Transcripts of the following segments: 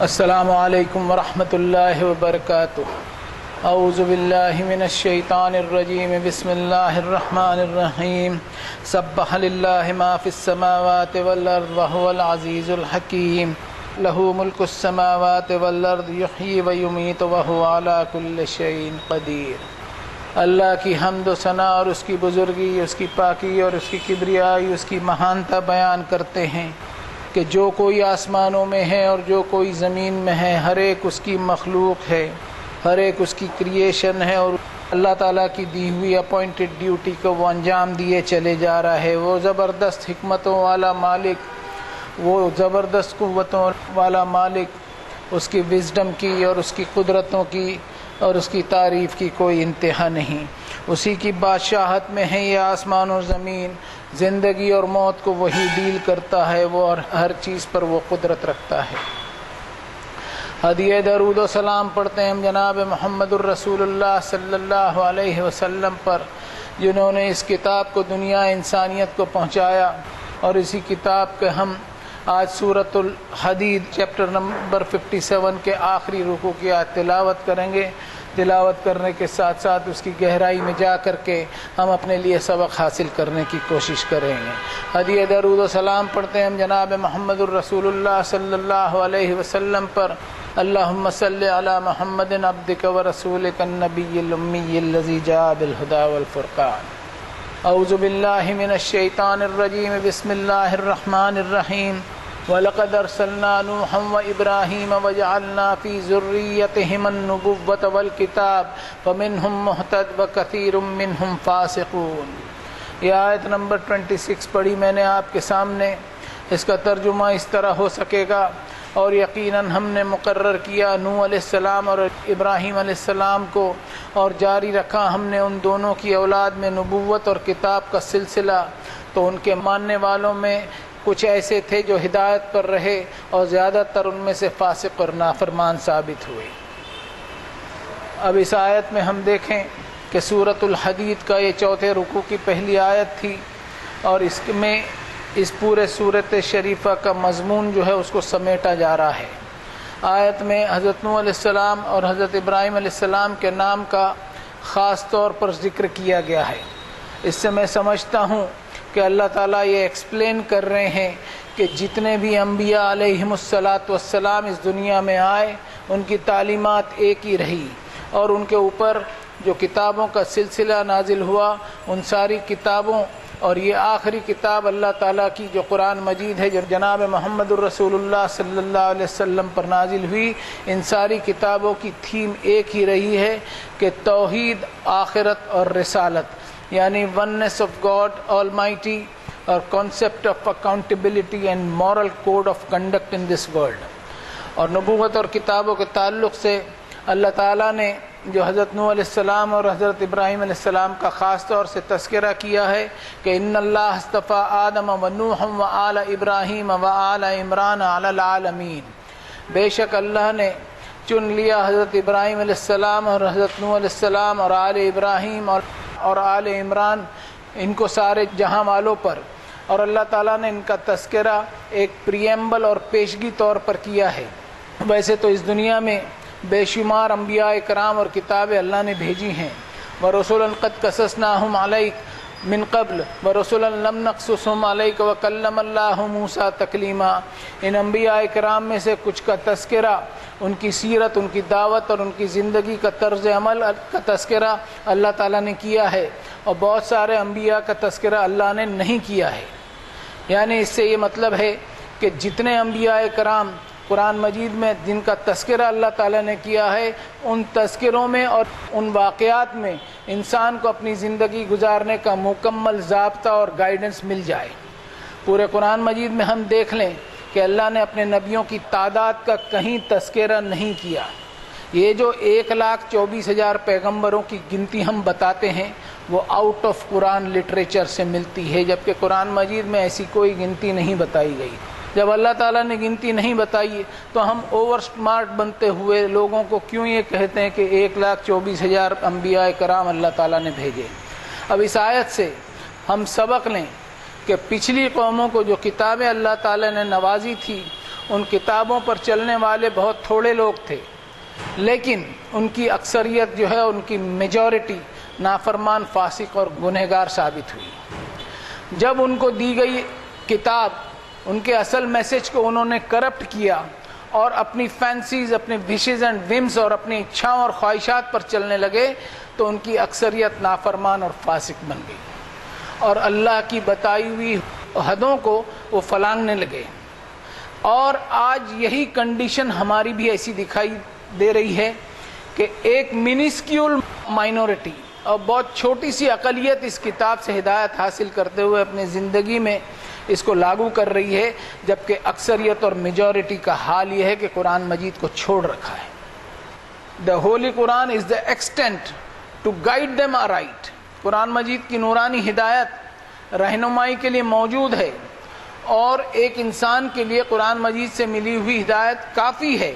السلام علیکم ورحمۃ اللہ وبرکاتہ۔ اعوذ باللہ من الشیطان الرجیم، بسم اللہ الرحمن الرحیم۔ سبح للہ ما فی السماوات والارض وهو العزیز الحکیم، لہ ملک السماوات والارض یحیی ویمیت وہو علی کل شیء قدیر۔ اللہ کی حمد و ثنا اور اس کی بزرگی، اس کی پاکی اور اس کی کبریائی، اس کی مہانتا بیان کرتے ہیں کہ جو کوئی آسمانوں میں ہے اور جو کوئی زمین میں ہے، ہر ایک اس کی مخلوق ہے، ہر ایک اس کی کریشن ہے، اور اللہ تعالیٰ کی دی ہوئی اپوائنٹڈ ڈیوٹی کو وہ انجام دیے چلے جا رہا ہے۔ وہ زبردست حکمتوں والا مالک، وہ زبردست قوتوں والا مالک، اس کی وزڈم کی اور اس کی قدرتوں کی اور اس کی تعریف کی کوئی انتہا نہیں۔ اسی کی بادشاہت میں ہے یہ آسمان اور زمین، زندگی اور موت کو وہی ڈیل کرتا ہے، وہ ہر چیز پر وہ قدرت رکھتا ہے۔ ہدیہ درود و سلام پڑھتے ہیں ہم جناب محمد الرسول اللہ صلی اللہ علیہ وسلم پر، جنہوں نے اس کتاب کو دنیا انسانیت کو پہنچایا، اور اسی کتاب کے ہم آج سورۃ الحدید چیپٹر نمبر 57 کے آخری رکوع کی آیت تلاوت کریں گے۔ تلاوت کرنے کے ساتھ ساتھ اس کی گہرائی میں جا کر کے ہم اپنے لیے سبق حاصل کرنے کی کوشش کریں گے۔ ہدیہ درود و سلام پڑھتے ہیں ہم جناب محمد الرسول اللہ صلی اللہ علیہ وسلم پر۔ اللہم صلی علی محمد عبدک ورسولک النبی الامی الذی جاء بالہدی والفرقان۔ اعوذ باللہ من الشیطان الرجیم، بسم اللہ الرحمن الرحیم۔ وَلَقَدْ أَرْسَلْنَا نُوحًا وَإِبْرَاهِيمَ وَجَعَلْنَا فِي ذُرِّيَّتِهِمَا النُّبُوَّةَ وَالْكِتَابَ فَمِنْهُمْ مُهْتَدٍ وَكَثِيرٌ مِّنْهُمْ فَاسِقُونَ۔ یہ آیت نمبر 26 پڑھی میں نے آپ کے سامنے۔ اس کا ترجمہ اس طرح ہو سکے گا، اور یقیناً ہم نے مقرر کیا نوح علیہ السلام اور ابراہیم علیہ السلام کو، اور جاری رکھا ہم نے ان دونوں کی اولاد میں نبوت اور کتاب کا سلسلہ، تو ان کے ماننے والوں میں کچھ ایسے تھے جو ہدایت پر رہے، اور زیادہ تر ان میں سے فاسق اور نافرمان ثابت ہوئے۔ اب اس آیت میں ہم دیکھیں کہ سورۃ الحدید کا یہ چوتھے رکوع کی پہلی آیت تھی، اور اس میں اس پورے سورۃ شریفہ کا مضمون جو ہے اس کو سمیٹا جا رہا ہے۔ آیت میں حضرت نوح علیہ السلام اور حضرت ابراہیم علیہ السلام کے نام کا خاص طور پر ذکر کیا گیا ہے۔ اس سے میں سمجھتا ہوں کہ اللہ تعالیٰ یہ ایکسپلین کر رہے ہیں کہ جتنے بھی انبیاء علیہم السلام اس دنیا میں آئے، ان کی تعلیمات ایک ہی رہی، اور ان کے اوپر جو کتابوں کا سلسلہ نازل ہوا، ان ساری کتابوں، اور یہ آخری کتاب اللہ تعالیٰ کی جو قرآن مجید ہے، جو جناب محمد الرسول اللہ صلی اللہ علیہ وسلم پر نازل ہوئی، ان ساری کتابوں کی تھیم ایک ہی رہی ہے کہ توحید، آخرت اور رسالت، یعنی وننس آف گاڈ آل مائٹی، اور concept of accountability and moral code of conduct in this world. اور نبوت اور کتابوں کے تعلق سے اللہ تعالیٰ نے جو حضرت نوح علیہ السلام اور حضرت ابراہیم علیہ السلام کا خاص طور سے تذکرہ کیا ہے کہ ان اللہ اصطفیٰ آدم و نوحا و آل ابراہیم و آل عمران علی العالمین۔ بے شک اللہ نے چن لیا حضرت ابراہیم علیہ السلام اور حضرت نوح علیہ السلام اور آل ابراہیم اور آل عمران، ان کو سارے جہاں والوں پر، اور اللہ تعالیٰ نے ان کا تذکرہ ایک پریمبل اور پیشگی طور پر کیا ہے۔ ویسے تو اس دنیا میں بے شمار انبیاء کرام اور کتابیں اللہ نے بھیجی ہیں، وَرُسُلًا قَدْ قَصَصْنَاهُمْ عَلَيْكَ مِن قَبْلُ وَرُسُلًا لَمْ نَقْصُصْهُمْ عَلَيْكَ وَكَلَّمَ اللَّهُ مُوسَىٰ تَكْلِيمًا۔ ان انبیاء کرام میں سے کچھ کا تذکرہ، ان کی سیرت، ان کی دعوت اور ان کی زندگی کا طرز عمل کا تذکرہ اللہ تعالیٰ نے کیا ہے، اور بہت سارے انبیاء کا تذکرہ اللہ نے نہیں کیا ہے۔ یعنی اس سے یہ مطلب ہے کہ جتنے انبیاء کرام قرآن مجید میں جن کا تذکرہ اللہ تعالیٰ نے کیا ہے، ان تذکروں میں اور ان واقعات میں انسان کو اپنی زندگی گزارنے کا مکمل ضابطہ اور گائیڈنس مل جائے۔ پورے قرآن مجید میں ہم دیکھ لیں کہ اللہ نے اپنے نبیوں کی تعداد کا کہیں تذکرہ نہیں کیا۔ یہ جو 1,24,000 پیغمبروں کی گنتی ہم بتاتے ہیں، وہ آؤٹ آف قرآن لٹریچر سے ملتی ہے، جبکہ قرآن مجید میں ایسی کوئی گنتی نہیں بتائی گئی۔ جب اللہ تعالیٰ نے گنتی نہیں بتائی تو ہم اوور سمارٹ بنتے ہوئے لوگوں کو کیوں یہ کہتے ہیں کہ 1,24,000 انبیاء کرام اللہ تعالیٰ نے بھیجے۔ اب اس آیت سے ہم سبق لیں کہ پچھلی قوموں کو جو کتابیں اللہ تعالیٰ نے نوازی تھی، ان کتابوں پر چلنے والے بہت تھوڑے لوگ تھے، لیکن ان کی اکثریت جو ہے، ان کی میجورٹی نافرمان، فاسق اور گنہگار ثابت ہوئی۔ جب ان کو دی گئی کتاب، ان کے اصل میسج کو انہوں نے کرپٹ کیا اور اپنی فینسیز، اپنے وشز اینڈ ومز اور اپنی اچھاؤں اور خواہشات پر چلنے لگے، تو ان کی اکثریت نافرمان اور فاسق بن گئی اور اللہ کی بتائی ہوئی حدوں کو وہ پھلانگنے لگے۔ اور آج یہی کنڈیشن ہماری بھی ایسی دکھائی دے رہی ہے کہ ایک منسکیول مائنورٹی اور بہت چھوٹی سی اقلیت اس کتاب سے ہدایت حاصل کرتے ہوئے اپنی زندگی میں اس کو لاگو کر رہی ہے، جبکہ اکثریت اور میجورٹی کا حال یہ ہے کہ قرآن مجید کو چھوڑ رکھا ہے۔ The Holy Quran is the extent to guide them aright۔ قرآن مجید کی نورانی ہدایت رہنمائی کے لیے موجود ہے، اور ایک انسان کے لیے قرآن مجید سے ملی ہوئی ہدایت کافی ہے۔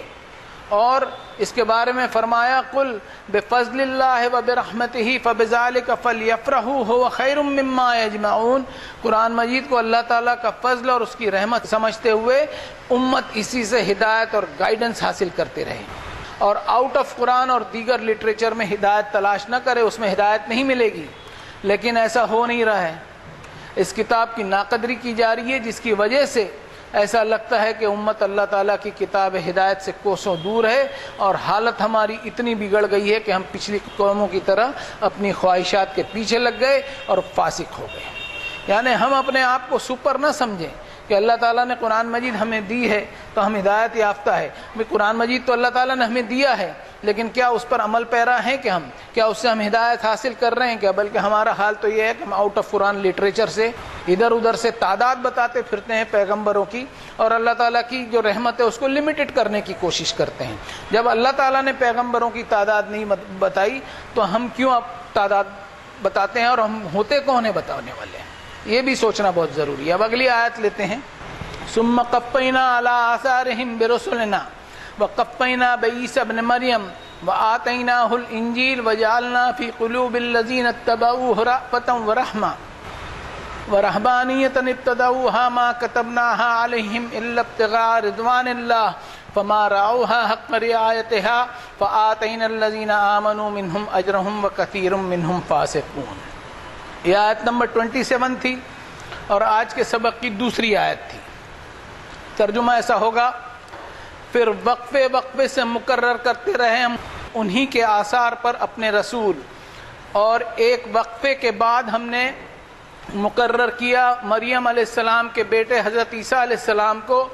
اور اس کے بارے میں فرمایا، قل بفضل اللہ وبرحمتہ فبذلک فلیفرحوا ھو خیر مما یجمعون۔ قرآن مجید کو اللہ تعالیٰ کا فضل اور اس کی رحمت سمجھتے ہوئے امت اسی سے ہدایت اور گائیڈنس حاصل کرتے رہے، اور آؤٹ آف قرآن اور دیگر لٹریچر میں ہدایت تلاش نہ کرے، اس میں ہدایت نہیں ملے گی۔ لیکن ایسا ہو نہیں رہا ہے، اس کتاب کی ناقدری کی جا رہی ہے، جس کی وجہ سے ایسا لگتا ہے کہ امت اللہ تعالیٰ کی کتاب ہدایت سے کوسوں دور ہے، اور حالت ہماری اتنی بگڑ گئی ہے کہ ہم پچھلی قوموں کی طرح اپنی خواہشات کے پیچھے لگ گئے اور فاسق ہو گئے۔ یعنی ہم اپنے آپ کو سپر نہ سمجھیں کہ اللہ تعالیٰ نے قرآن مجید ہمیں دی ہے تو ہم ہدایت یافتہ ہے۔ قرآن مجید تو اللہ تعالیٰ نے ہمیں دیا ہے، لیکن کیا اس پر عمل پیرا ہیں کہ کیا اس سے ہم ہدایت حاصل کر رہے ہیں کیا؟ بلکہ ہمارا حال تو یہ ہے کہ ہم آؤٹ آف قرآن لٹریچر سے ادھر ادھر سے تعداد بتاتے پھرتے ہیں پیغمبروں کی، اور اللہ تعالیٰ کی جو رحمت ہے اس کو لمیٹڈ کرنے کی کوشش کرتے ہیں۔ جب اللہ تعالیٰ نے پیغمبروں کی تعداد نہیں بتائی تو ہم کیوں اب تعداد بتاتے ہیں، اور ہم ہوتے کون ہیں بتانے والے ہیں؟ یہ بھی سوچنا بہت ضروری ہے۔ اب اگلی آیت لیتے ہیں، ثم قفینا علی آثارہم برسلنا وقفینا بعیسی ابن مریم وآتیناہ الانجیل وجعلنا فی قلوب الذین اتبعوہ رأفۃ ورحمۃ ورہبانیۃ ابتدعوها ما كتبناها علیہم الا ابتغاء رضوان اللہ فما رعوها حق رعایتها فآتینا الذین آمنوا منہم اجرہم وکثیر منہم فاسقون۔ یہ آیت نمبر 27 تھی اور آج کے سبق کی دوسری آیت تھی۔ ترجمہ ایسا ہوگا، پھر وقفے وقفے سے مقرر کرتے رہے ہم انہی کے آثار پر اپنے رسول، اور ایک وقفے کے بعد ہم نے مقرر کیا مریم علیہ السلام کے بیٹے حضرت عیسیٰ علیہ السلام کو،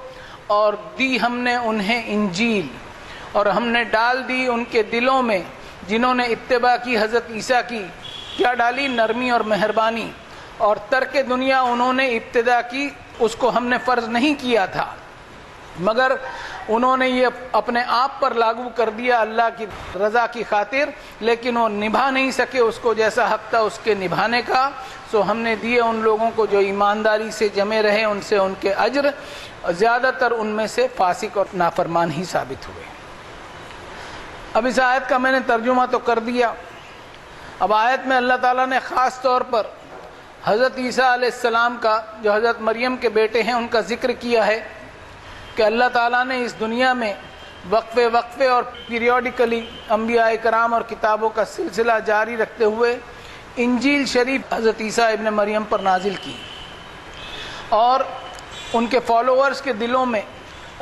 اور دی ہم نے انہیں انجیل، اور ہم نے ڈال دی ان کے دلوں میں جنہوں نے اتباع کی حضرت عیسیٰ کی، کیا ڈالی؟ نرمی اور مہربانی، اور ترک دنیا انہوں نے ابتدا کی، اس کو ہم نے فرض نہیں کیا تھا، مگر انہوں نے یہ اپنے آپ پر لاگو کر دیا اللہ کی رضا کی خاطر، لیکن وہ نبھا نہیں سکے اس کو جیسا حق تھا اس کے نبھانے کا۔ سو ہم نے دیے ان لوگوں کو جو ایمانداری سے جمے رہے، ان سے ان کے اجر، زیادہ تر ان میں سے فاسق اور نافرمان ہی ثابت ہوئے۔ اب اس آیت کا میں نے ترجمہ تو کر دیا۔ اب آیت میں اللہ تعالیٰ نے خاص طور پر حضرت عیسیٰ علیہ السلام کا، جو حضرت مریم کے بیٹے ہیں، ان کا ذکر کیا ہے کہ اللہ تعالیٰ نے اس دنیا میں وقفے وقفے اور پیریوڈیکلی انبیاء کرام اور کتابوں کا سلسلہ جاری رکھتے ہوئے انجیل شریف حضرت عیسیٰ ابن مریم پر نازل کی، اور ان کے فالوورز کے دلوں میں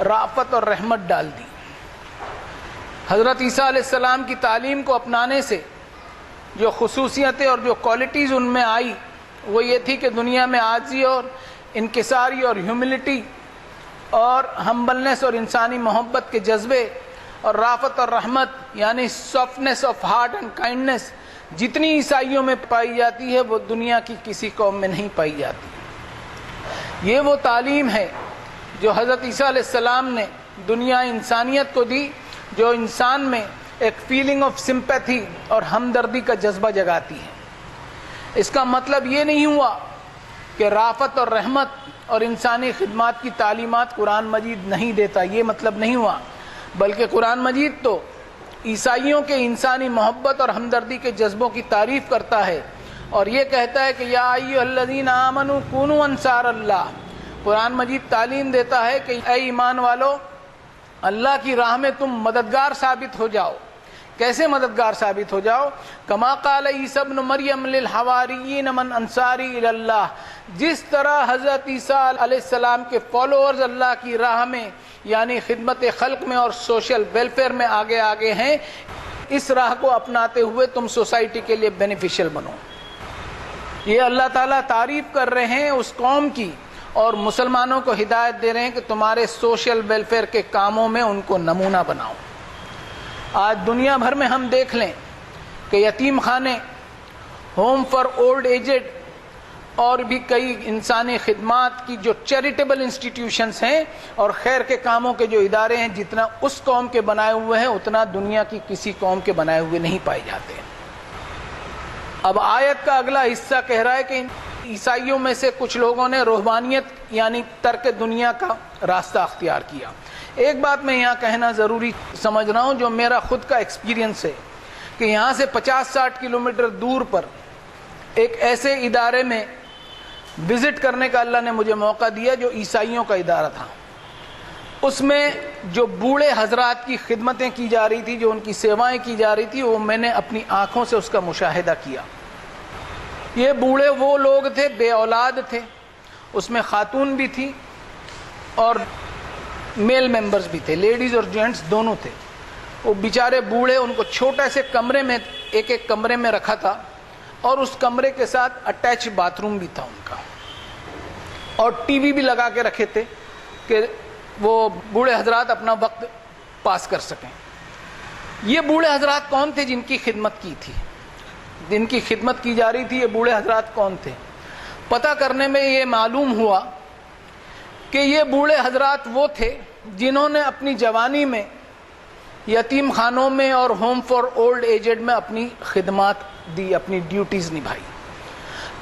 رأفت اور رحمت ڈال دی۔ حضرت عیسیٰ علیہ السلام کی تعلیم کو اپنانے سے جو خصوصیتیں اور جو کوالٹیز ان میں آئی، وہ یہ تھی کہ دنیا میں عاجزی اور انکساری اور ہیوملٹی اور ہمبلنس اور انسانی محبت کے جذبے، اور رافت اور رحمت یعنی softness of heart and kindness جتنی عیسائیوں میں پائی جاتی ہے وہ دنیا کی کسی قوم میں نہیں پائی جاتی۔ یہ وہ تعلیم ہے جو حضرت عیسیٰ علیہ السلام نے دنیا انسانیت کو دی، جو انسان میں ایک فیلنگ آف سمپیتھی اور ہمدردی کا جذبہ جگاتی ہے۔ اس کا مطلب یہ نہیں ہوا کہ رافت اور رحمت اور انسانی خدمات کی تعلیمات قرآن مجید نہیں دیتا، یہ مطلب نہیں ہوا، بلکہ قرآن مجید تو عیسائیوں کے انسانی محبت اور ہمدردی کے جذبوں کی تعریف کرتا ہے، اور یہ کہتا ہے کہ یا ایھا الذین آمنوا کونوا انصار اللہ قرآن مجید تعلیم دیتا ہے کہ اے ایمان والو، اللہ کی راہ میں تم مددگار ثابت ہو جاؤ۔ کیسے مددگار ثابت ہو جاؤ؟ کما قال عیسی ابن مریم للحواریین من انصاری الی اللہ، جس طرح حضرت عیسیٰ علیہ السلام کے فالوورز اللہ کی راہ میں یعنی خدمت خلق میں اور سوشل ویلفیئر میں آگے آگے ہیں، اس راہ کو اپناتے ہوئے تم سوسائٹی کے لیے بینیفیشل بنو۔ یہ اللہ تعالیٰ تعریف کر رہے ہیں اس قوم کی اور مسلمانوں کو ہدایت دے رہے ہیں کہ تمہارے سوشل ویلفیئر کے کاموں میں ان کو نمونہ بناؤ۔ آج دنیا بھر میں ہم دیکھ لیں کہ یتیم خانے، ہوم فار اولڈ ایجڈ اور بھی کئی انسانی خدمات کی جو چیریٹیبل انسٹیٹیوشنز ہیں اور خیر کے کاموں کے جو ادارے ہیں، جتنا اس قوم کے بنائے ہوئے ہیں اتنا دنیا کی کسی قوم کے بنائے ہوئے نہیں پائے جاتے۔ اب آیت کا اگلا حصہ کہہ رہا ہے کہ عیسائیوں میں سے کچھ لوگوں نے روحانیت یعنی ترک دنیا کا راستہ اختیار کیا۔ ایک بات میں یہاں کہنا ضروری سمجھ رہا ہوں جو میرا خود کا ایکسپیرینس ہے کہ یہاں سے 50-60 کلومیٹر دور پر ایک ایسے ادارے میں وزٹ کرنے کا اللہ نے مجھے موقع دیا جو عیسائیوں کا ادارہ تھا۔ اس میں جو بوڑھے حضرات کی خدمتیں کی جا رہی تھی، جو ان کی سیوائیں کی جا رہی تھی، وہ میں نے اپنی آنکھوں سے اس کا مشاہدہ کیا۔ یہ بوڑھے وہ لوگ تھے، بے اولاد تھے، اس میں خاتون بھی تھی اور میل ممبرز بھی تھے، لیڈیز اور جینٹس دونوں تھے۔ وہ بیچارے بوڑھے، ان کو چھوٹے سے کمرے میں ایک کمرے میں رکھا تھا اور اس کمرے کے ساتھ اٹیچ باتھ روم بھی تھا ان کا، اور ٹی وی بھی لگا کے رکھے تھے کہ وہ بوڑھے حضرات اپنا وقت پاس کر سکیں۔ یہ بوڑھے حضرات کون تھے جن کی خدمت کی تھی، جن کی خدمت کی جا رہی تھی؟ یہ بوڑھے حضرات کون تھے؟ پتہ کرنے میں یہ معلوم ہوا کہ یہ بوڑھے حضرات وہ تھے جنہوں نے اپنی جوانی میں یتیم خانوں میں اور ہوم فار اولڈ ایجڈ میں اپنی خدمات دی، اپنی ڈیوٹیز نبھائی۔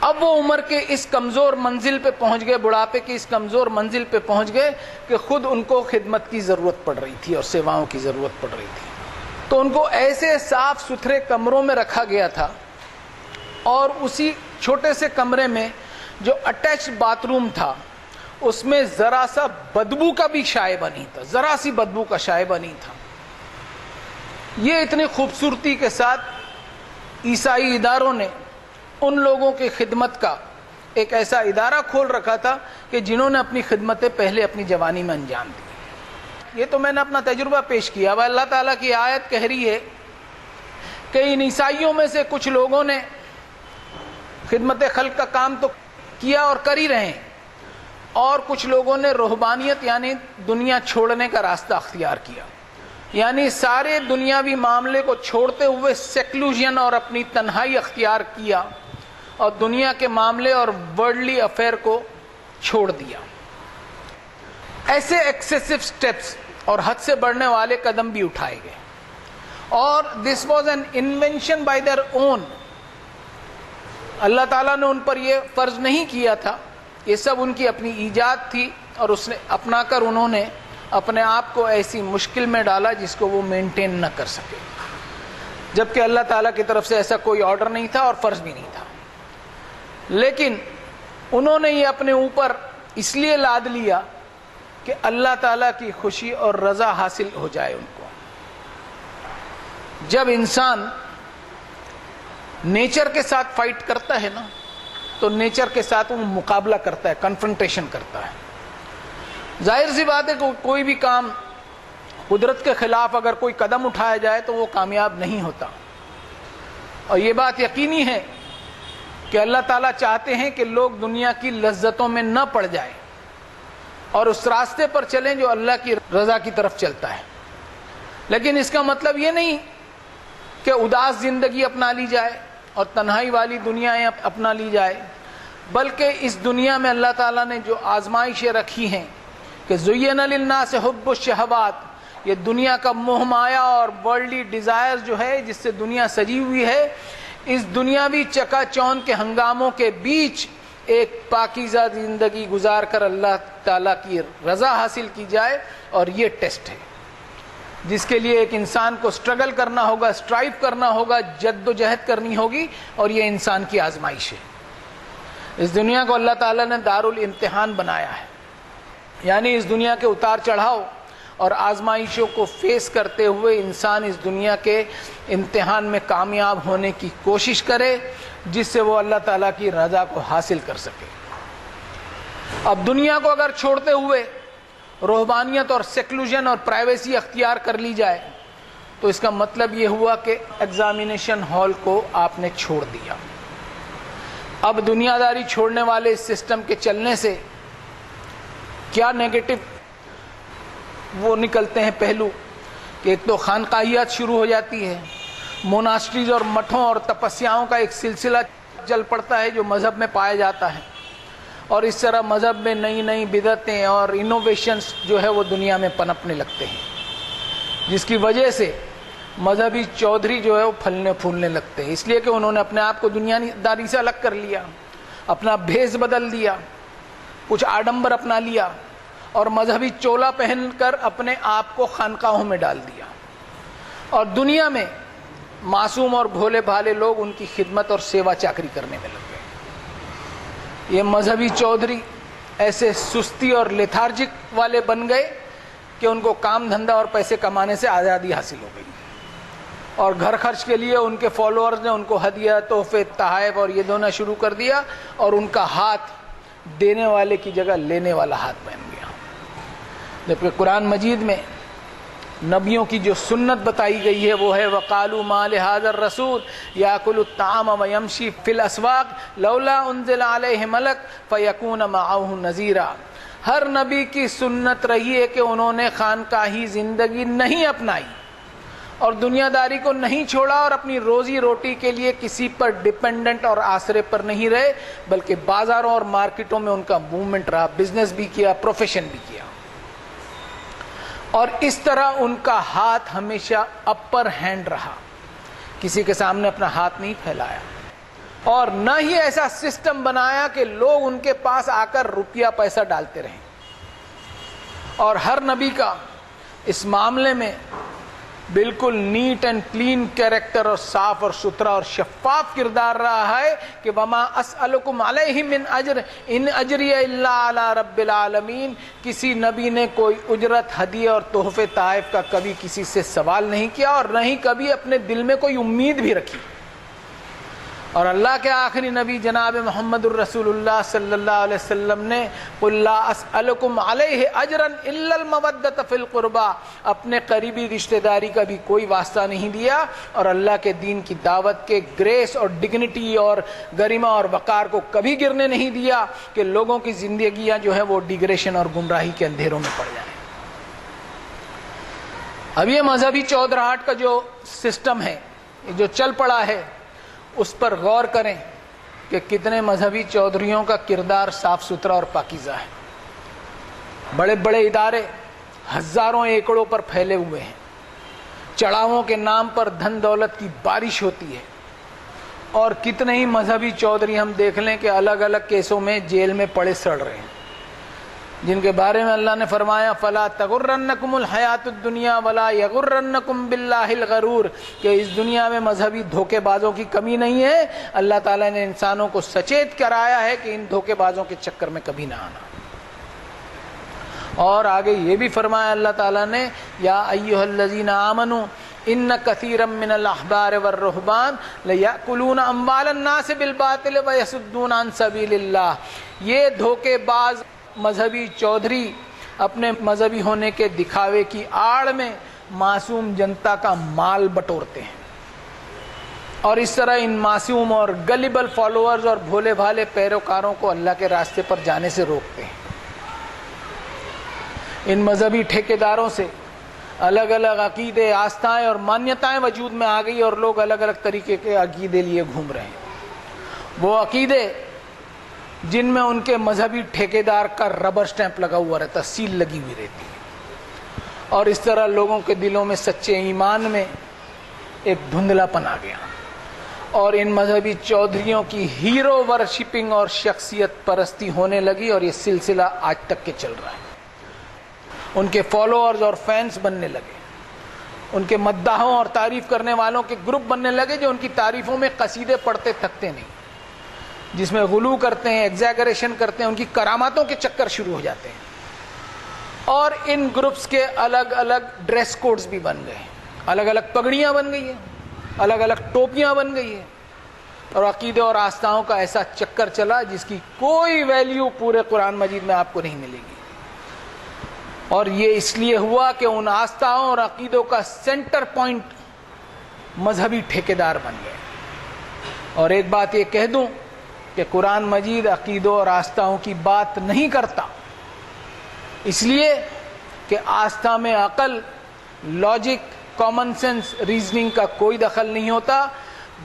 اب وہ عمر کے اس کمزور منزل پہ پہنچ گئے، بڑھاپے کی اس کمزور منزل پہ پہنچ گئے کہ خود ان کو خدمت کی ضرورت پڑ رہی تھی اور سیواؤں کی ضرورت پڑ رہی تھی۔ تو ان کو ایسے صاف ستھرے کمروں میں رکھا گیا تھا اور اسی چھوٹے سے کمرے میں جو اٹیچ باتھ روم تھا اس میں ذرا سا بدبو کا بھی شائبہ نہیں تھا، ذرا سی بدبو کا شائبہ نہیں تھا۔ یہ اتنی خوبصورتی کے ساتھ عیسائی اداروں نے ان لوگوں کی خدمت کا ایک ایسا ادارہ کھول رکھا تھا کہ جنہوں نے اپنی خدمتیں پہلے اپنی جوانی میں انجام دی۔ یہ تو میں نے اپنا تجربہ پیش کیا۔ اب اللہ تعالیٰ کی آیت کہہ رہی ہے کہ ان عیسائیوں میں سے کچھ لوگوں نے خدمت خلق کا کام تو کیا اور کر ہی رہے ہیں، اور کچھ لوگوں نے رہبانیت یعنی دنیا چھوڑنے کا راستہ اختیار کیا، یعنی سارے دنیاوی معاملے کو چھوڑتے ہوئے سیکلوژن اور اپنی تنہائی اختیار کیا اور دنیا کے معاملے اور ورلڈلی افیئر کو چھوڑ دیا۔ ایسے ایکسیسو سٹیپس اور حد سے بڑھنے والے قدم بھی اٹھائے گئے، اور this was an invention by their own. اللہ تعالیٰ نے ان پر یہ فرض نہیں کیا تھا، یہ سب ان کی اپنی ایجاد تھی، اور اس نے اپنا کر انہوں نے اپنے آپ کو ایسی مشکل میں ڈالا جس کو وہ مینٹین نہ کر سکے، جبکہ اللہ تعالیٰ کی طرف سے ایسا کوئی آرڈر نہیں تھا اور فرض بھی نہیں تھا۔ لیکن انہوں نے یہ اپنے اوپر اس لیے لاد لیا کہ اللہ تعالیٰ کی خوشی اور رضا حاصل ہو جائے ان کو۔ جب انسان نیچر کے ساتھ فائٹ کرتا ہے نا، تو نیچر کے ساتھ وہ مقابلہ کرتا ہے، کنفرنٹیشن کرتا ہے۔ ظاہر سی بات ہے کہ کوئی بھی کام قدرت کے خلاف اگر کوئی قدم اٹھایا جائے تو وہ کامیاب نہیں ہوتا، اور یہ بات یقینی ہے کہ اللہ تعالیٰ چاہتے ہیں کہ لوگ دنیا کی لذتوں میں نہ پڑ جائیں اور اس راستے پر چلیں جو اللہ کی رضا کی طرف چلتا ہے۔ لیکن اس کا مطلب یہ نہیں کہ اداس زندگی اپنا لی جائے اور تنہائی والی دنیایں اپنا لی جائے، بلکہ اس دنیا میں اللہ تعالیٰ نے جو آزمائشیں رکھی ہیں کہ زُیِّنَ لِلنَّاسِ حُبُّ الشَّہَوَاتِ، یہ دنیا کا موہ مایا اور ورلڈلی ڈیزائر جو ہے جس سے دنیا سجی ہوئی ہے، اس دنیاوی چکا چوند کے ہنگاموں کے بیچ ایک پاکیزہ زندگی گزار کر اللہ تعالیٰ کی رضا حاصل کی جائے، اور یہ ٹیسٹ ہے جس کے لیے ایک انسان کو سٹرگل کرنا ہوگا، سٹرائیو کرنا ہوگا، جد و جہد کرنی ہوگی، اور یہ انسان کی آزمائش ہے۔ اس دنیا کو اللہ تعالیٰ نے دار الامتحان بنایا ہے، یعنی اس دنیا کے اتار چڑھاؤ اور آزمائشوں کو فیس کرتے ہوئے انسان اس دنیا کے امتحان میں کامیاب ہونے کی کوشش کرے، جس سے وہ اللہ تعالیٰ کی رضا کو حاصل کر سکے۔ اب دنیا کو اگر چھوڑتے ہوئے روحانیت اور سیکولرزم اور پرائیویسی اختیار کر لی جائے تو اس کا مطلب یہ ہوا کہ ایگزامینیشن ہال کو آپ نے چھوڑ دیا۔ اب دنیا داری چھوڑنے والے اس سسٹم کے چلنے سے کیا نیگیٹو وہ نکلتے ہیں پہلو کہ ایک تو خانقاہیت شروع ہو جاتی ہے، موناسٹریز اور مٹھوں اور تپسیاؤں کا ایک سلسلہ چل پڑتا ہے جو مذہب میں پایا جاتا ہے، اور اس طرح مذہب میں نئی نئی بدعتیں اور انوویشنز جو ہے وہ دنیا میں پنپنے لگتے ہیں، جس کی وجہ سے مذہبی چودھری جو ہے وہ پھلنے پھولنے لگتے ہیں، اس لیے کہ انہوں نے اپنے آپ کو دنیا داری سے الگ کر لیا، اپنا بھیس بدل دیا، کچھ آڈمبر اپنا لیا اور مذہبی چولا پہن کر اپنے آپ کو خانقاہوں میں ڈال دیا، اور دنیا میں معصوم اور بھولے بھالے لوگ ان کی خدمت اور سیوا چاکری کرنے میں لگ گئے۔ یہ مذہبی چودھری ایسے سستی اور لیتھارجک والے بن گئے کہ ان کو کام دھندا اور پیسے کمانے سے آزادی حاصل ہو گئی، اور گھر خرچ کے لیے ان کے فالوورز نے ان کو ہدیہ، تحفے، تحائف اور یہ دینا شروع کر دیا، اور ان کا ہاتھ دینے والے کی جگہ لینے والا ہاتھ بن گیا۔ جبکہ قرآن مجید میں نبیوں کی جو سنت بتائی گئی ہے وہ ہے وَقَالُوا مَا لِهَٰذَا الرَّسُولِ يَأْكُلُ الطَّعَامَ وَيَمْشِي فِي الْأَسْوَاقِ لَوْلَا أُنزِلَ عَلَيْهِ مَلَكٌ فَيَكُونَ مَعَهُ نَذِيرًا۔ ہر نبی کی سنت رہی ہے کہ انہوں نے خانقاہی زندگی نہیں اپنائی اور دنیا داری کو نہیں چھوڑا اور اپنی روزی روٹی کے لیے کسی پر ڈیپینڈنٹ اور آسرے پر نہیں رہے، بلکہ بازاروں اور مارکیٹوں میں ان کا موومنٹ رہا، بزنس بھی کیا، پروفیشن بھی کیا، اور اس طرح ان کا ہاتھ ہمیشہ اپر ہینڈ رہا، کسی کے سامنے اپنا ہاتھ نہیں پھیلایا، اور نہ ہی ایسا سسٹم بنایا کہ لوگ ان کے پاس آ کر روپیہ پیسہ ڈالتے رہیں۔ اور ہر نبی کا اس معاملے میں بالکل نیٹ اینڈ کلین کیریکٹر اور صاف اور ستھرا اور شفاف کردار رہا ہے کہ وما اسألکم علیہ من اجر ان اجری الا علی رب العالمین۔ کسی نبی نے کوئی اجرت، ہدیہ اور تحفے تحائف کا کبھی کسی سے سوال نہیں کیا، اور نہ ہی کبھی اپنے دل میں کوئی امید بھی رکھی۔ اور اللہ کے آخری نبی جناب محمد الرسول اللہ صلی اللہ علیہ وسلم نے قل لا اسألکم علیہ اجرا الا المودۃ فی القربى، اپنے قریبی رشتہ داری کا بھی کوئی واسطہ نہیں دیا، اور اللہ کے دین کی دعوت کے گریس اور ڈگنیٹی اور گریما اور وقار کو کبھی گرنے نہیں دیا کہ لوگوں کی زندگیاں جو ہے وہ ڈیگریشن اور گمراہی کے اندھیروں میں پڑ جائیں۔ اب یہ مذہبی چودراہٹ کا جو سسٹم ہے، جو چل پڑا ہے، اس پر غور کریں کہ کتنے مذہبی چودھریوں کا کردار صاف ستھرا اور پاکیزہ ہے۔ بڑے بڑے ادارے ہزاروں ایکڑوں پر پھیلے ہوئے ہیں، چڑھاووں کے نام پر دھن دولت کی بارش ہوتی ہے، اور کتنے ہی مذہبی چودھری ہم دیکھ لیں کہ الگ الگ کیسوں میں جیل میں پڑے سڑ رہے ہیں، جن کے بارے میں اللہ نے فرمایا فَلَا تَغُرَّنَّكُمُ الْحَيَاةُ الدُّنْيَا وَلَا يَغُرَّنَّكُمْ بِاللَّهِ الْغَرُورُ، کہ اس دنیا میں مذہبی دھوکے بازوں کی کمی نہیں ہے۔ اللہ تعالیٰ نے انسانوں کو سچیت کرایا ہے کہ ان دھوکے بازوں کے چکر میں کبھی نہ آنا۔ اور آگے یہ بھی فرمایا اللہ تعالیٰ نے یا ایھا الذین آمنوا ان کثیرا من الاحبار والرہبان لیأکلون اموال الناس بالباطل ویصدون عن سبیل اللہ۔ یہ دھوکے باز مذہبی چودھری اپنے مذہبی ہونے کے دکھاوے کی آڑ میں معصوم جنتا کا مال بٹورتے ہیں، اور اس طرح ان معصوم اور گلیبل فالوورز اور بھولے بھالے پیروکاروں کو اللہ کے راستے پر جانے سے روکتے ہیں۔ ان مذہبی ٹھیکیداروں سے الگ الگ عقیدے، آستھائیں اور مانیتائیں وجود میں آ گئی، اور لوگ الگ الگ طریقے کے عقیدے لیے گھوم رہے ہیں۔ وہ عقیدے جن میں ان کے مذہبی ٹھیکیدار کا ربر سٹیمپ لگا ہوا رہتا، سیل لگی ہوئی رہتی ہے، اور اس طرح لوگوں کے دلوں میں سچے ایمان میں ایک دھندلا پن آ گیا، اور ان مذہبی چودھریوں کی ہیرو ورشپنگ اور شخصیت پرستی ہونے لگی، اور یہ سلسلہ آج تک کے چل رہا ہے۔ ان کے فالوورز اور فینس بننے لگے، ان کے مداحوں اور تعریف کرنے والوں کے گروپ بننے لگے جو ان کی تعریفوں میں قصیدے پڑھتے تھکتے نہیں، جس میں غلو کرتے ہیں، ایگزیگریشن کرتے ہیں، ان کی کراماتوں کے چکر شروع ہو جاتے ہیں۔ اور ان گروپس کے الگ الگ ڈریس کوڈز بھی بن گئے، الگ الگ پگڑیاں بن گئی ہیں، الگ الگ ٹوپیاں بن گئی ہیں، اور عقیدے اور آستھاؤں کا ایسا چکر چلا جس کی کوئی ویلیو پورے قرآن مجید میں آپ کو نہیں ملے گی۔ اور یہ اس لیے ہوا کہ ان آستھاؤں اور عقیدوں کا سینٹر پوائنٹ مذہبی ٹھیکیدار بن گئے۔ اور ایک بات یہ کہہ دوں کہ قرآن مجید عقیدوں اور آستھاؤں کی بات نہیں کرتا، اس لیے کہ آستھا میں عقل، لاجک، کامن سینس، ریزننگ کا کوئی دخل نہیں ہوتا،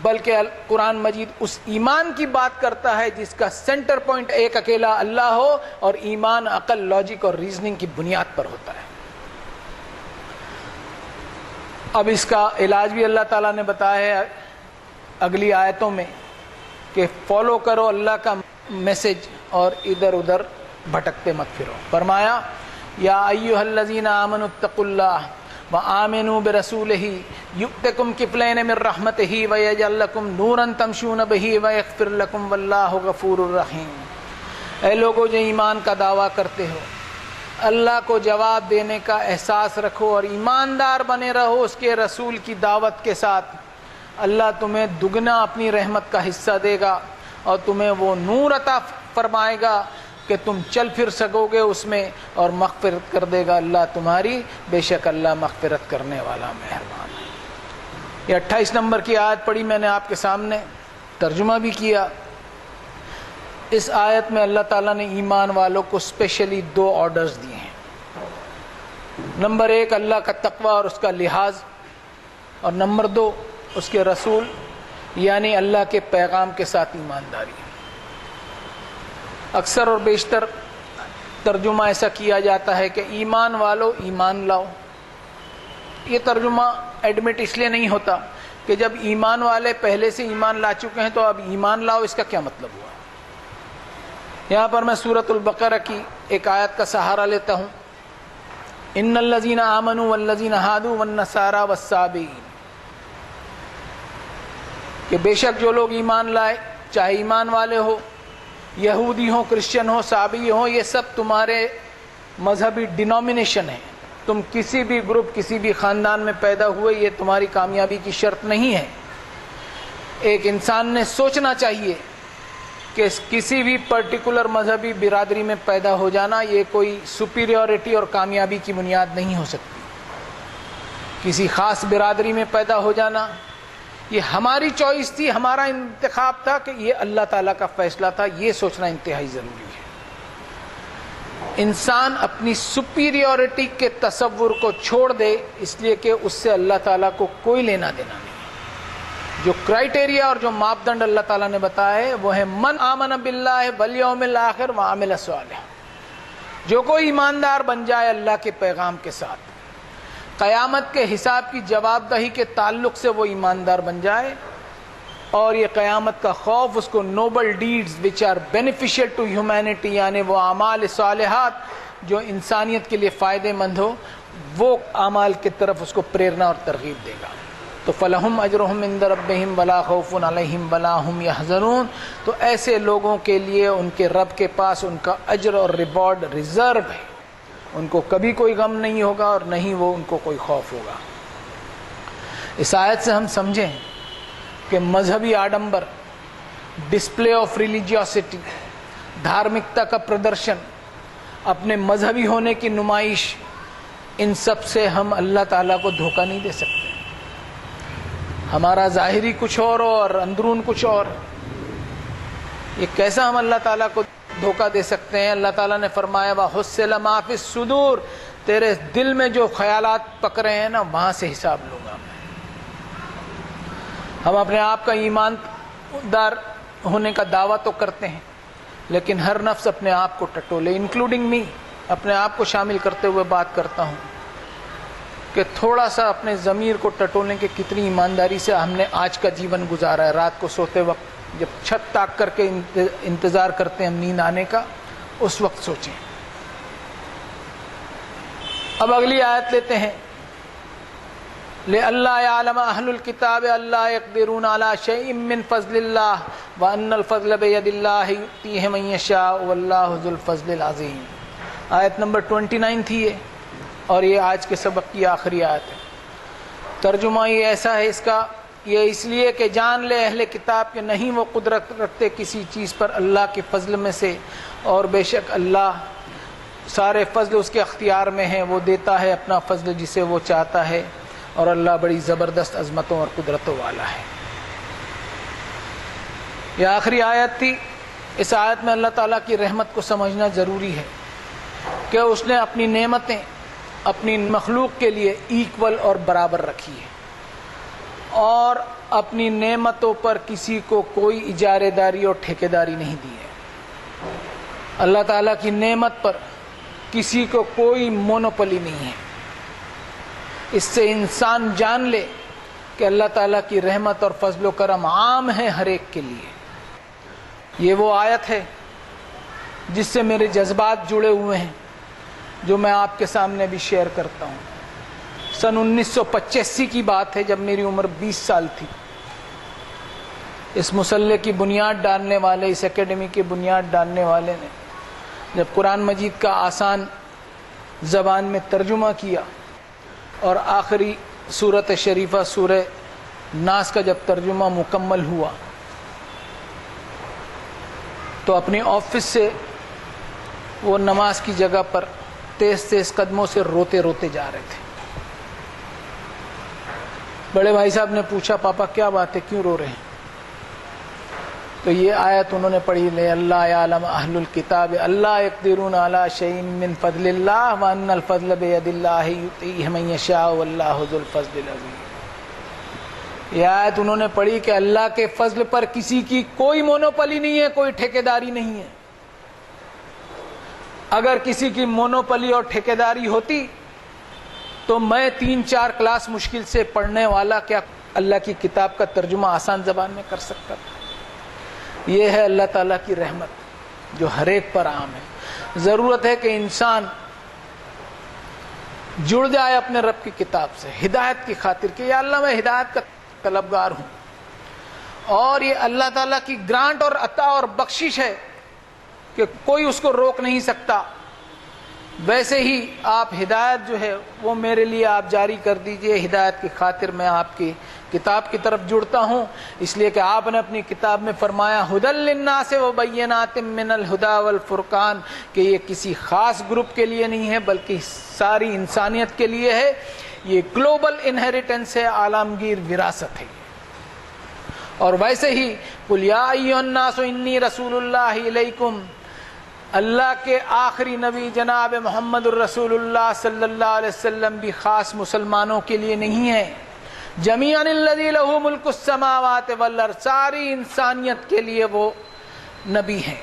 بلکہ قرآن مجید اس ایمان کی بات کرتا ہے جس کا سینٹر پوائنٹ ایک اکیلا اللہ ہو، اور ایمان عقل، لاجک اور ریزننگ کی بنیاد پر ہوتا ہے۔ اب اس کا علاج بھی اللہ تعالیٰ نے بتایا ہے اگلی آیتوں میں کہ فالو کرو اللہ کا میسج اور ادھر ادھر بھٹکتے مت پھرو۔ فرمایا یا ایھا الذین آمنوا اتقوا اللہ وآمنوا برسولہ یؤتکم کفلین من رحمتہ ویجعل لکم نورا تمشون بہ ویغفر لکم واللہ غفور الرحیم۔ اے لوگو جو ایمان کا دعویٰ کرتے ہو، اللہ کو جواب دینے کا احساس رکھو اور ایماندار بنے رہو اس کے رسول کی دعوت کے ساتھ، اللہ تمہیں دگنا اپنی رحمت کا حصہ دے گا اور تمہیں وہ نور عطا فرمائے گا کہ تم چل پھر سکو گے اس میں، اور مغفرت کر دے گا اللہ تمہاری، بے شک اللہ مغفرت کرنے والا مہربان ہے۔ یہ 28 نمبر کی آیت پڑھی میں نے آپ کے سامنے، ترجمہ بھی کیا۔ اس آیت میں اللہ تعالیٰ نے ایمان والوں کو اسپیشلی 2 آرڈرز دیے ہیں۔ نمبر 1 اللہ کا تقوی اور اس کا لحاظ، اور نمبر 2 اس کے رسول یعنی اللہ کے پیغام کے ساتھ ایمانداری۔ اکثر اور بیشتر ترجمہ ایسا کیا جاتا ہے کہ ایمان والو ایمان لاؤ۔ یہ ترجمہ ایڈمٹ اس لیے نہیں ہوتا کہ جب ایمان والے پہلے سے ایمان لا چکے ہیں تو اب ایمان لاؤ، اس کا کیا مطلب ہوا؟ یہاں پر میں سورۃ البقرہ کی ایک آیت کا سہارا لیتا ہوں، ان الذین آمنوا والذین ہادوا والنصارى والصابئین، کہ بے شک جو لوگ ایمان لائے، چاہے ایمان والے ہو، یہودی ہوں، کرسچن ہوں، صابئی ہوں، یہ سب تمہارے مذہبی ڈینومینیشن ہیں، تم کسی بھی گروپ، کسی بھی خاندان میں پیدا ہوئے، یہ تمہاری کامیابی کی شرط نہیں ہے۔ ایک انسان نے سوچنا چاہیے کہ کسی بھی پرٹیکولر مذہبی برادری میں پیدا ہو جانا یہ کوئی سپیریورٹی اور کامیابی کی بنیاد نہیں ہو سکتی۔ کسی خاص برادری میں پیدا ہو جانا یہ ہماری چوائس تھی، ہمارا انتخاب تھا کہ یہ اللہ تعالیٰ کا فیصلہ تھا، یہ سوچنا انتہائی ضروری ہے۔ انسان اپنی سپیریورٹی کے تصور کو چھوڑ دے، اس لیے کہ اس سے اللہ تعالیٰ کو کوئی لینا دینا نہیں۔ جو کرائٹیریا اور جو ماپدنڈ اللہ تعالیٰ نے بتایا ہے وہ ہے من آمن باللہ والیوم الآخر وعمل صالحا، جو کوئی ایماندار بن جائے اللہ کے پیغام کے ساتھ، قیامت کے حساب کی جواب دہی کے تعلق سے وہ ایماندار بن جائے، اور یہ قیامت کا خوف اس کو noble deeds which are beneficial to humanity, یعنی وہ اعمال صالحات جو انسانیت کے لیے فائدے مند ہو، وہ اعمال کی طرف اس کو پریرنا اور ترغیب دے گا۔ تو فلہم اجرہم عند ربہم ولا خوف علیہم ولا ہم یحزنون، تو ایسے لوگوں کے لیے ان کے رب کے پاس ان کا اجر اور ریوارڈ ریزرو ہے، ان کو کبھی کوئی غم نہیں ہوگا اور نہ ہی وہ ان کو کوئی خوف ہوگا۔ اس آیت سے ہم سمجھیں کہ مذہبی آڈمبر، ڈسپلے آف ریلیجیوسٹی، دھارمکتا کا پردرشن، اپنے مذہبی ہونے کی نمائش، ان سب سے ہم اللہ تعالیٰ کو دھوکہ نہیں دے سکتے۔ ہمارا ظاہری کچھ اور اور اندرون کچھ اور، یہ کیسا ہم اللہ تعالیٰ کو دھوکہ دے سکتے ہیں؟ اللہ تعالیٰ نے فرمایا وَحُصِّلَ مَا فِي الصُّدُورِ، تیرے دل میں جو خیالات پکڑے ہیں نا وہاں سے حساب لوں گا میں۔ ہم اپنے آپ کا ایماندار ہونے کا دعویٰ تو کرتے ہیں، لیکن ہر نفس اپنے آپ کو ٹٹولے، انکلوڈنگ می، اپنے آپ کو شامل کرتے ہوئے بات کرتا ہوں کہ تھوڑا سا اپنے ضمیر کو ٹٹولنے کے کتنی ایمانداری سے ہم نے آج کا جیون گزارا ہے۔ رات کو سوتے وقت جب چھت تاک کر کے انتظار کرتے ہیں ہم نیند آنے کا، اس وقت سوچیں۔ اب اگلی آیت لیتے ہیں، لِأَلَّا يَعْلَمَ أَهْلُ الْكِتَابِ أَلَّا يَقْدِرُونَ عَلَى شَيْءٍ مِّن فَضْلِ اللَّهِ وَأَنَّ الْفَضْلَ بِيَدِ اللَّهِ يُؤْتِيهِ مَن يَشَاءُ وَاللَّهُ ذُو الْفَضْلِ الْعَظِيمِ۔ آیت نمبر 29 تھی یہ، اور یہ آج کے سبق کی آخری آیت ہے۔ ترجمہ یہ ایسا ہے اس کا، یہ اس لیے کہ جان لے اہل کتاب کہ نہیں وہ قدرت رکھتے کسی چیز پر اللہ کے فضل میں سے، اور بے شک اللہ سارے فضل اس کے اختیار میں ہیں، وہ دیتا ہے اپنا فضل جسے وہ چاہتا ہے، اور اللہ بڑی زبردست عظمتوں اور قدرتوں والا ہے۔ یہ آخری آیت تھی۔ اس آیت میں اللہ تعالیٰ کی رحمت کو سمجھنا ضروری ہے کہ اس نے اپنی نعمتیں اپنی مخلوق کے لیے ایکول اور برابر رکھی ہے، اور اپنی نعمتوں پر کسی کو کوئی اجارے داری اور ٹھیکیداری نہیں دی ہے۔ اللہ تعالیٰ کی نعمت پر کسی کو کوئی مونوپلی نہیں ہے۔ اس سے انسان جان لے کہ اللہ تعالیٰ کی رحمت اور فضل و کرم عام ہے ہر ایک کے لیے۔ یہ وہ آیت ہے جس سے میرے جذبات جڑے ہوئے ہیں، جو میں آپ کے سامنے بھی شیئر کرتا ہوں۔ سن 1985 کی بات ہے، جب میری عمر 20 سال تھی۔ اس مسلح کی بنیاد ڈالنے والے، اس اکیڈمی کی بنیاد ڈالنے والے نے جب قرآن مجید کا آسان زبان میں ترجمہ کیا اور آخری سورت شریفہ سورہ ناس کا جب ترجمہ مکمل ہوا، تو اپنی آفس سے وہ نماز کی جگہ پر تیز تیز قدموں سے روتے روتے جا رہے تھے۔ بڑے بھائی صاحب نے پوچھا، پاپا کیا بات ہے، کیوں رو رہے ہیں؟ تو یہ آیت انہوں نے پڑھی، لے اللہ یعلم اہل الکتاب اللہ یقدرون علی شیء من فضل اللہ وان الفضل بید اللہ یؤتیہ من یشاء واللہ ذو الفضل العظیم۔ یہ آیت انہوں نے پڑھی کہ اللہ کے فضل پر کسی کی کوئی مونوپلی نہیں ہے، کوئی ٹھیکیداری نہیں ہے۔ اگر کسی کی مونوپلی اور ٹھیکیداری ہوتی تو میں 3-4 کلاس مشکل سے پڑھنے والا کیا اللہ کی کتاب کا ترجمہ آسان زبان میں کر سکتا تھا؟ یہ ہے اللہ تعالیٰ کی رحمت جو ہر ایک پر عام ہے۔ ضرورت ہے کہ انسان جڑ جائے اپنے رب کی کتاب سے ہدایت کی خاطر کہ یا اللہ میں ہدایت کا طلبگار ہوں، اور یہ اللہ تعالیٰ کی گرانٹ اور عطا اور بخشش ہے کہ کوئی اس کو روک نہیں سکتا۔ ویسے ہی آپ ہدایت جو ہے وہ میرے لیے آپ جاری کر دیجئے، ہدایت کی خاطر میں آپ کی کتاب کی طرف جڑتا ہوں، اس لیے کہ آپ نے اپنی کتاب میں فرمایا ھدی للناس وبینات من الھدی والفرقان، کہ یہ کسی خاص گروپ کے لیے نہیں ہے بلکہ ساری انسانیت کے لیے ہے۔ یہ گلوبل انہیریٹنس ہے، عالمگیر وراثت ہے۔ اور ویسے ہی قل یا ایھا الناس انی رسول اللہ الیکم، اللہ کے آخری نبی جناب محمد الرسول اللہ صلی اللہ علیہ وسلم بھی خاص مسلمانوں کے لیے نہیں ہے، جمیعا الذی لہ ملک السماوات والارض، ساری انسانیت کے لیے وہ نبی ہیں۔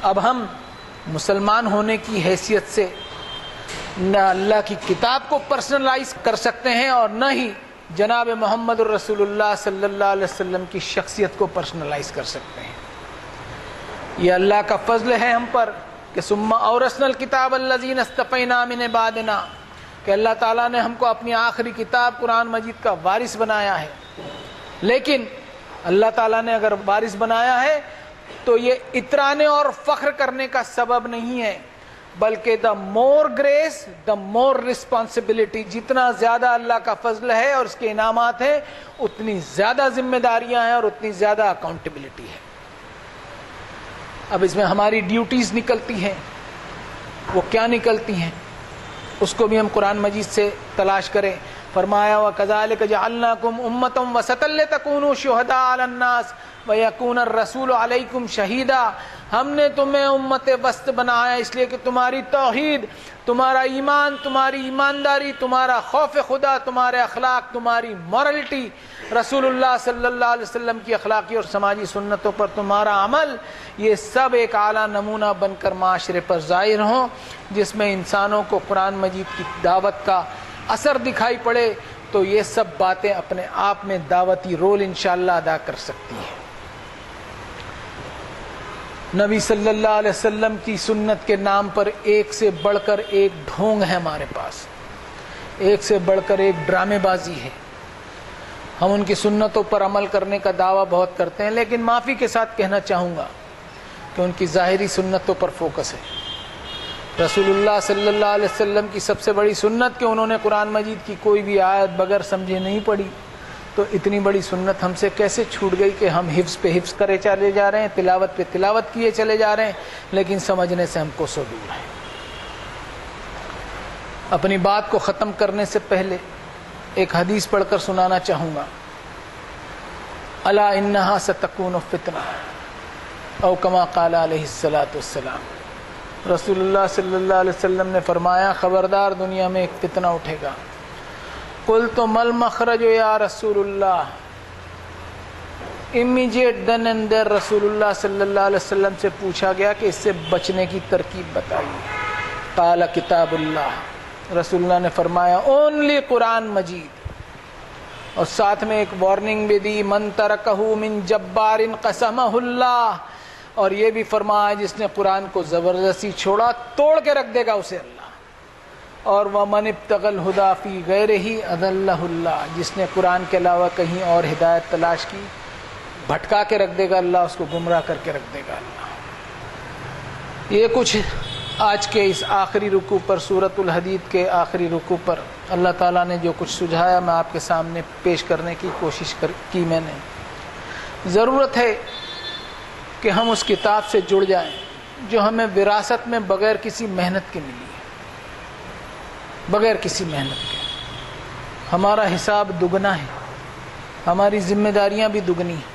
اب ہم مسلمان ہونے کی حیثیت سے نہ اللہ کی کتاب کو پرسنلائز کر سکتے ہیں اور نہ ہی جناب محمد الرسول اللہ صلی اللہ علیہ وسلم کی شخصیت کو پرسنلائز کر سکتے ہیں۔ یہ اللہ کا فضل ہے ہم پر کہ ثم اورثنا الکتاب الذین اصطفینا من عبادنا، کہ اللہ تعالیٰ نے ہم کو اپنی آخری کتاب قرآن مجید کا وارث بنایا ہے۔ لیکن اللہ تعالیٰ نے اگر وارث بنایا ہے تو یہ اترانے اور فخر کرنے کا سبب نہیں ہے، بلکہ دا مور گریس دا مور رسپانسبلٹی، جتنا زیادہ اللہ کا فضل ہے اور اس کے انعامات ہیں اتنی زیادہ ذمہ داریاں ہیں اور اتنی زیادہ اکاؤنٹیبلٹی ہے۔ اب اس میں ہماری ڈیوٹیز نکلتی ہیں، وہ کیا نکلتی ہیں اس کو بھی ہم قرآن مجید سے تلاش کریں۔ فرمایا وَكَذَلِكَ جَعَلْنَاكُمْ أُمَّةً وَسَطًا لِتَكُونُوا شُهَدَاءَ عَلَى النَّاسِ وَيَكُونَ الرَّسُولُ عَلَيْكُمْ شَهِيدًا، ہم نے تمہیں امت وسط بنایا اس لیے کہ تمہاری توحید، تمہارا ایمان، تمہاری ایمانداری، تمہارا خوف خدا، تمہارے اخلاق، تمہاری مورلٹی، رسول اللہ صلی اللہ علیہ وسلم کی اخلاقی اور سماجی سنتوں پر تمہارا عمل، یہ سب ایک اعلیٰ نمونہ بن کر معاشرے پر ظاہر ہوں، جس میں انسانوں کو قرآن مجید کی دعوت کا اثر دکھائی پڑے تو یہ سب باتیں اپنے آپ میں دعوتی رول انشاءاللہ ادا کر سکتی ہیں۔ نبی صلی اللہ علیہ وسلم کی سنت کے نام پر ایک سے بڑھ کر ایک ڈھونگ ہے ہمارے پاس، ایک سے بڑھ کر ایک ڈرامے بازی ہے۔ ہم ان کی سنتوں پر عمل کرنے کا دعویٰ بہت کرتے ہیں، لیکن معافی کے ساتھ کہنا چاہوں گا کہ ان کی ظاہری سنتوں پر فوکس ہے، رسول اللہ صلی اللہ علیہ وسلم کی سب سے بڑی سنت کہ انہوں نے قرآن مجید کی کوئی بھی آیت بغیر سمجھے نہیں پڑھی، تو اتنی بڑی سنت ہم سے کیسے چھوٹ گئی کہ ہم حفظ پہ حفظ کرے چلے جا رہے ہیں، تلاوت پہ تلاوت کیے چلے جا رہے ہیں، لیکن سمجھنے سے ہم کو سو دور ہے۔ اپنی بات کو ختم کرنے سے پہلے ایک حدیث پڑھ کر سنانا چاہوں گا۔ الا انہا ستکون فتنہ او کما قال علیہ الصلوۃ والسلام، رسول اللہ صلی اللہ علیہ وسلم نے فرمایا خبردار دنیا میں ایک فتنہ اٹھے گا۔ قلت مل مخرج یا رسول اللہ، امیجیٹ دن اینڈ دیر رسول اللہ صلی اللہ علیہ وسلم سے پوچھا گیا کہ اس سے بچنے کی ترکیب بتائیے۔ قال کتاب اللہ، رسول اللہ نے فرمایا اونلی قرآن مجید، اور ساتھ میں ایک وارننگ بھی دی، من ترکہ من جبار قسمہ اللہ، اور یہ بھی فرمایا جس نے قرآن کو زبردستی چھوڑا توڑ کے رکھ دے گا اسے اللہ، اور وَمَنِ ابْتَغَى الْهُدَى فِي غَيْرِهِ أَضَلَّهُ اللَّهُ، جس نے قرآن کے علاوہ کہیں اور ہدایت تلاش کی بھٹکا کے رکھ دے گا اللہ، اس کو گمراہ کر کے رکھ دے گا اللہ۔ یہ کچھ آج کے اس آخری رکوع پر، سورۃ الحدید کے آخری رکوع پر اللہ تعالیٰ نے جو کچھ سجھایا میں آپ کے سامنے پیش کرنے کی کوشش کی میں نے۔ ضرورت ہے کہ ہم اس کتاب سے جڑ جائیں جو ہمیں وراثت میں بغیر کسی محنت کے ملی ہے، بغیر کسی محنت کے۔ ہمارا حساب دگنا ہے، ہماری ذمہ داریاں بھی دگنی ہیں،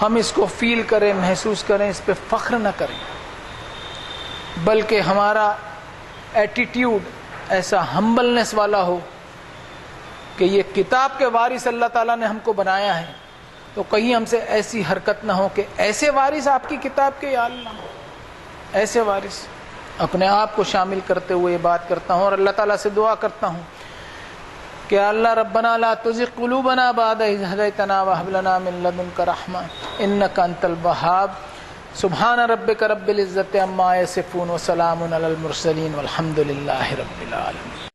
ہم اس کو فیل کریں، محسوس کریں، اس پہ فخر نہ کریں، بلکہ ہمارا ایٹیٹیوڈ ایسا ہمبلنس والا ہو کہ یہ کتاب کے وارث اللہ تعالیٰ نے ہم کو بنایا ہے، تو کہیں ہم سے ایسی حرکت نہ ہو کہ ایسے وارث آپ کی کتاب کے، یا اللہ ایسے وارث۔ اپنے آپ کو شامل کرتے ہوئے یہ بات کرتا ہوں اور اللہ تعالیٰ سے دعا کرتا ہوں کہ اللہ ربنا لا تزغ قلوبنا بعد اذ ہدیتنا وہب لنا من لدنک رحمہ انک انت الوہاب۔ سبحان ربک رب العزۃ عما یصفون وسلام علی المرسلین والحمد للہ رب العالمین۔